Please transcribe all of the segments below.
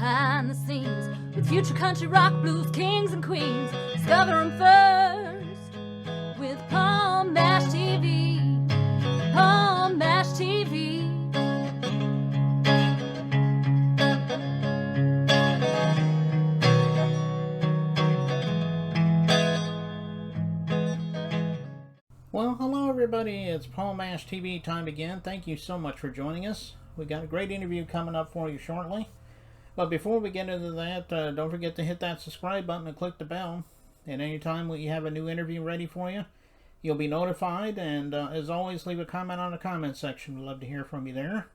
behind the scenes with future country rock blues kings and queens. Discover them first with Palm Mash TV. Palm Mash TV. Well, hello everybody, it's Palm Mash TV time again. Thank you so much for joining us. We got a great interview coming up for you shortly. But before we get into that, don't forget to hit that subscribe button and click the bell. And anytime we have a new interview ready for you, you'll be notified. And as always, leave a comment on the comment section. We'd love to hear from you there.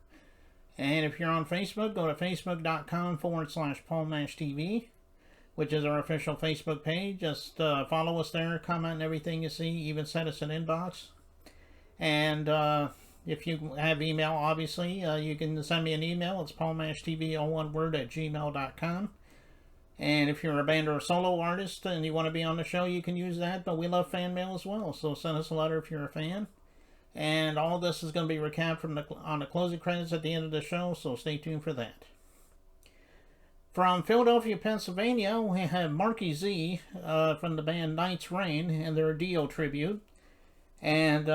And if you're on Facebook, go to facebook.com/PalmMashTV, which is our official Facebook page. Just follow us there, comment on everything you see, even send us an inbox. And if you have email, obviously, you can send me an email. It's palmmashtv, all one word, @gmail.com. And if you're a band or a solo artist and you want to be on the show, you can use that. But we love fan mail as well, so send us a letter if you're a fan. And all this is going to be recapped on the closing credits at the end of the show, so stay tuned for that. From Philadelphia, Pennsylvania, we have Marky Z from the band Night's Rain and their Dio Tribute. And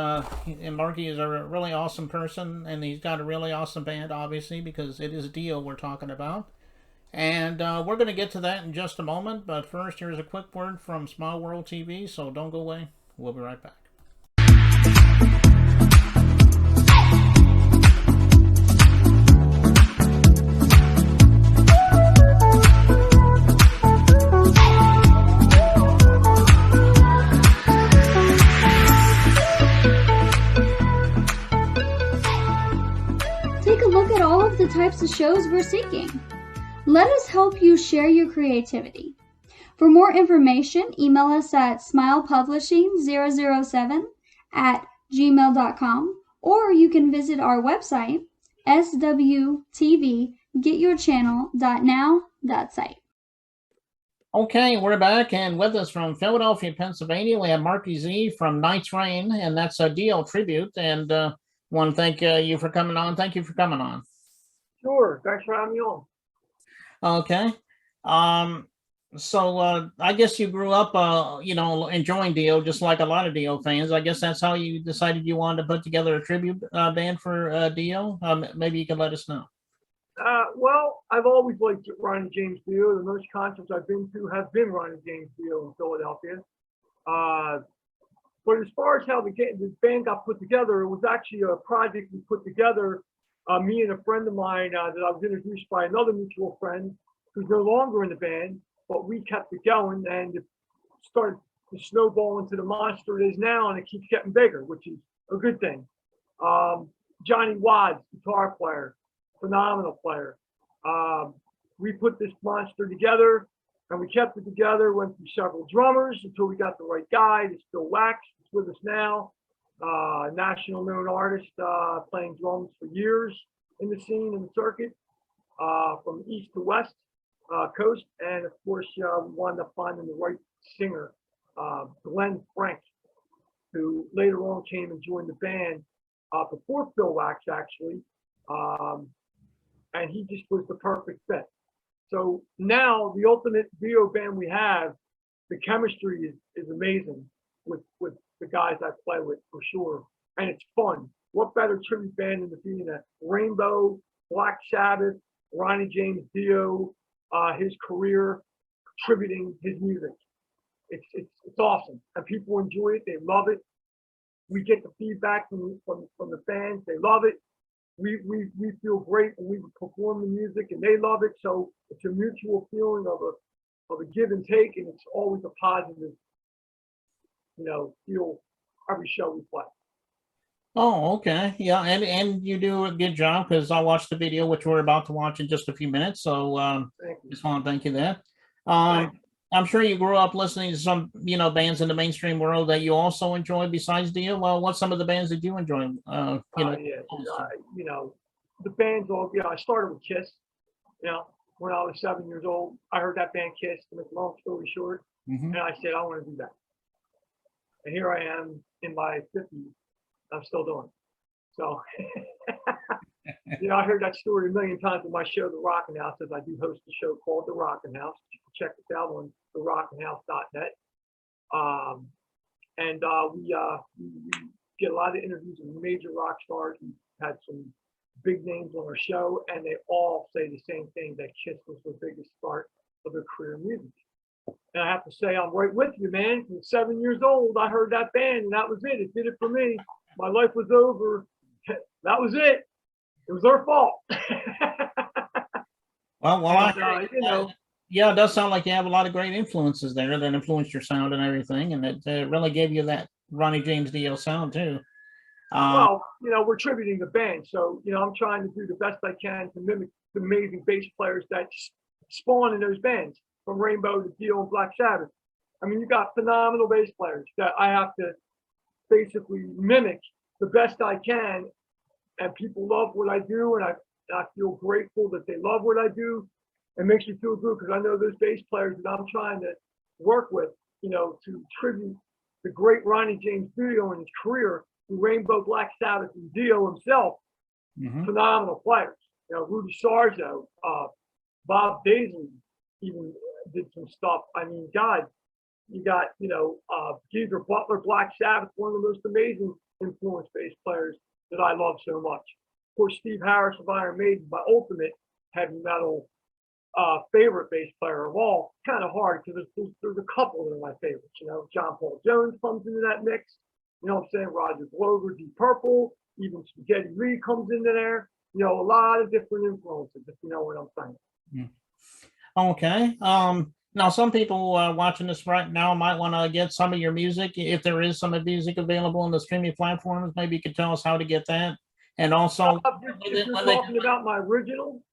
Marky is a really awesome person, and he's got a really awesome band, obviously, because it is Dio we're talking about. And we're going to get to that in just a moment, but first here's a quick word from Small World TV, so don't go away. We'll be right back. The types of shows we're seeking. Let us help you share your creativity. For more information, email us at smilepublishing007@gmail.com, or you can visit our website, swtvgetyourchannel.now.site. Okay, we're back, and with us from Philadelphia, Pennsylvania, we have Marky Z from Night's Rain, and that's a Dio Tribute, and want to thank you for coming on. Thank you for coming on. Sure. Thanks for having me on. Okay. So I guess you grew up, enjoying Dio, just like a lot of Dio fans. I guess that's how you decided you wanted to put together a tribute band for Dio. Maybe you could let us know. Well, I've always liked Ronnie James Dio. The most concerts I've been to have been Ronnie James Dio in Philadelphia. But as far as how the band got put together, it was actually a project we put together. Me and a friend of mine that I was introduced by another mutual friend who's no longer in the band, but we kept it going, and it started to snowball into the monster it is now, and it keeps getting bigger, which is a good thing. Johnny Wads, guitar player, phenomenal player. We put this monster together, and we kept it together, went through several drummers until we got the right guy. It's Bill Wax, is with us now. National known artist, playing drums for years in the scene, in the circuit, from east to west coast. And of course, we wound up finding the right singer, Glenn Frank, who later on came and joined the band before Phil Wax, actually. And he just was the perfect fit. So now the ultimate Dio band we have, the chemistry is amazing with the guys I play with, for sure, and it's fun. What better tribute band than to be in a Rainbow, Black Sabbath, Ronnie James Dio, his career, tributing his music. It's awesome, and people enjoy it. They love it. We get the feedback from the fans. They love it. We feel great when we perform the music, and they love it. So it's a mutual feeling of a give and take, and it's always a positive, feel every show we play. Oh, okay. Yeah, and you do a good job, because I watched the video, which we're about to watch in just a few minutes. So just want to thank you there. I'm sure you grew up listening to some, bands in the mainstream world that you also enjoy besides Dio. Well, what's some of the bands that you enjoy? The bands all, I started with Kiss, when I was 7 years old. I heard that band Kiss, to make a long story short, and I said, I want to do that. And here I am in my 50s. I'm still doing it. So You know, I heard that story a million times in my show, The Rockin' House, as I do host a show called The Rockin' House. You can check us out on therockinhouse.net. We get a lot of interviews with major rock stars. We've had some big names on our show, and they all say the same thing, that Kiss was the biggest start of their career in music. And I have to say, I'm right with you, man. From 7 years old, I heard that band, and that was it. It did it for me. My life was over. That was it. It was their fault. Well, you know, yeah, it does sound like you have a lot of great influences there that influenced your sound and everything, and it really gave you that Ronnie James Dio sound too. well, you know, we're tributing the band, so you know, I'm trying to do the best I can to mimic the amazing bass players that spawn in those bands, from Rainbow to Dio and Black Sabbath. I mean, you got phenomenal bass players that I have to basically mimic the best I can, and people love what I do, and I feel grateful that they love what I do. It makes me feel good because I know those bass players that I'm trying to work with, you know, to tribute the great Ronnie James Dio in his career, through Rainbow, Black Sabbath, and Dio himself. Phenomenal players. You know, Rudy Sarzo, Bob Daisley even did some stuff. I mean, God, you got, you know, Geezer Butler, Black Sabbath, one of the most amazing influence bass players that I love so much. Of course, Steve Harris of Iron Maiden, my ultimate heavy metal favorite bass player of all. Kind of hard because there's a couple that are my favorites. You know, John Paul Jones comes into that mix. You know what I'm saying? Roger Glover, Deep Purple, even Spaghetti Lee comes into there. You know, a lot of different influences, if you know what I'm saying. Okay. Now, some people watching this right now might want to get some of your music. If there is some of music available on the streaming platforms, maybe you could tell us how to get that. And also, If you're talking about my original,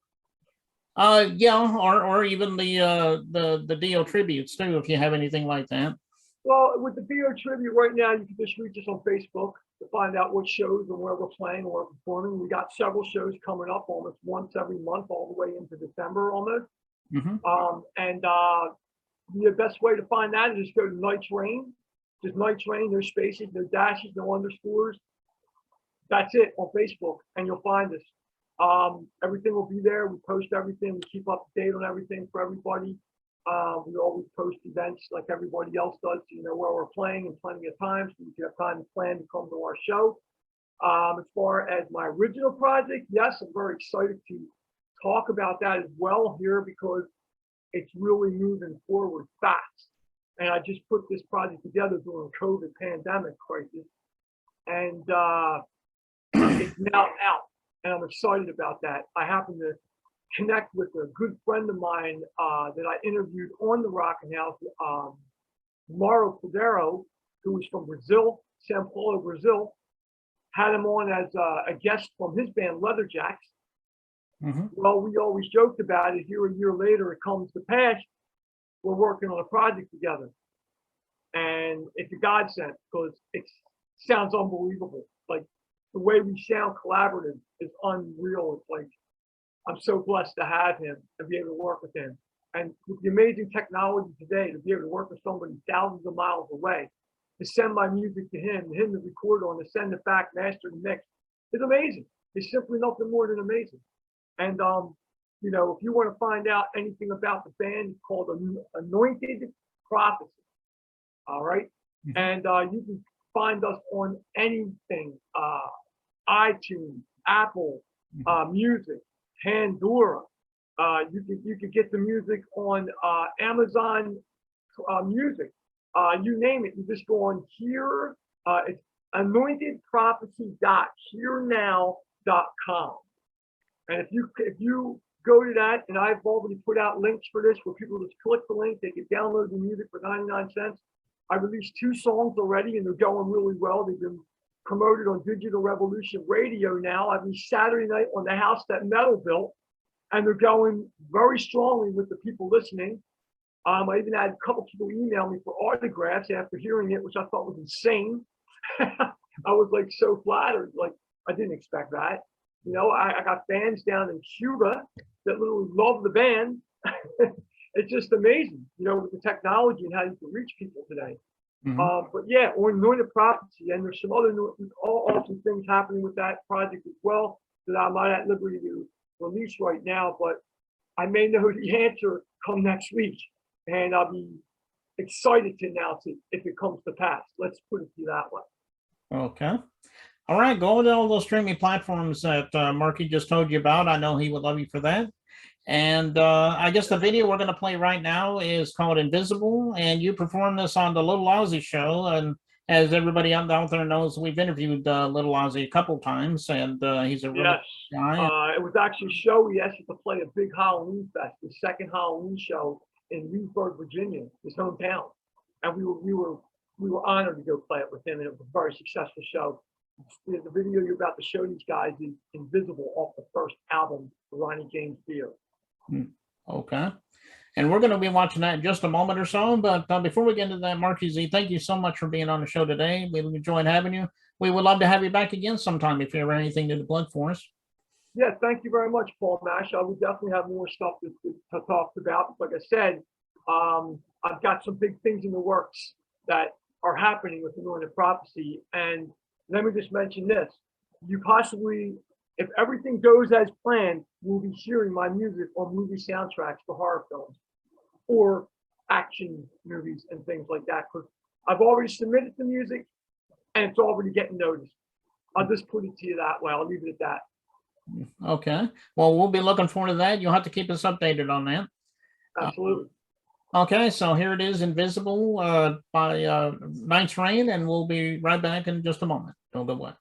yeah, or even the Dio tributes too, if you have anything like that. well, with the Dio Tribute right now, you can just reach us on Facebook to find out what shows and where we're playing and where we're performing. We got several shows coming up almost once every month, all the way into December almost. The best way to find that is just go to Night's Rain. Just Night's Rain, no spaces, no dashes, no underscores. That's it on Facebook, and you'll find us. Everything will be there. We post everything. We keep up to date on everything for everybody. We always post events like everybody else does, so you know where we're playing and plenty of times, so you can have time to plan to come to our show. As far as my original project, yes, I'm very excited to talk about that as well here because it's really moving forward fast. And I just put this project together during the COVID pandemic crisis, and it's now out, and I'm excited about that. I happen to connect with a good friend of mine that I interviewed on the Rockin' House, Mauro Cordero, who is from Brazil, São Paulo, Brazil. Had him on as a guest from his band Leatherjacks. Well, we always joked about it. Here a year later, it comes to pass. We're working on a project together, and it's a godsend because it sounds unbelievable. Like the way we sound collaborative is unreal. It's like I'm so blessed to have him and be able to work with him. And with the amazing technology today, to be able to work with somebody thousands of miles away, to send my music to him to record on, to send it back, master and mix, is amazing. It's simply nothing more than amazing. And you know, if you want to find out anything about the band, it's called Anointed Prophecy. All right, and you can find us on anything: iTunes, Apple Music, Pandora. You could get the music on Amazon Music. You name it. You just go on here. It's anointedprophecy.hearnow.com. And if you go to that, and I've already put out links for this where people just click the link, they can download the music for 99 cents. I released 2 songs already, and they're going really well. They've been promoted on Digital Revolution Radio now. I mean, Saturday night on the House That Metal Built, and they're going very strongly with the people listening. I even had a couple people email me for autographs after hearing it, which I thought was insane. I was like so flattered, like I didn't expect that. You know, I got fans down in Cuba that literally love the band. It's just amazing, you know, with the technology and how you can reach people today. But yeah, on Anointed Prophecy, and there's some other awesome things happening with that project as well. that I'm not at liberty to release right now, but I may know the answer come next week, and I'll be excited to announce it if it comes to pass. Let's put it to you that way. Okay. All right, go to all those streaming platforms that Marky just told you about. I know he would love you for that. And I guess the video we're going to play right now is called Invisible, and you performed this on the Little Ozzy show. And as everybody out there knows, we've interviewed Little Ozzy a couple times, and he's a really Yes. good guy. It was actually a show we asked him to play a big Halloween fest, the second Halloween show in Leesburg, Virginia, his hometown. And we were honored to go play it with him, and it was a very successful show. The video you're about to show these guys is Invisible off the first album, Ronnie James Dio. Okay. And we're going to be watching that in just a moment or so. But before we get into that, Marky Z, thank you so much for being on the show today. We enjoyed having you. We would love to have you back again sometime if you ever anything to the plug for us. Yeah, thank you very much, Paul Nash. I would definitely have more stuff to talk about. Like I said, I've got some big things in the works that are happening with Anointed Prophecy. And let me just mention this. You possibly, if everything goes as planned, we'll be hearing my music on movie soundtracks for horror films or action movies and things like that. Because I've already submitted the music and it's already getting noticed. I'll just put it to you that way. I'll leave it at that. Okay. Well, we'll be looking forward to that. You'll have to keep us updated on that. Absolutely. Okay, so here it is, Invisible by Night's Rain, and we'll be right back in just a moment. Don't go away.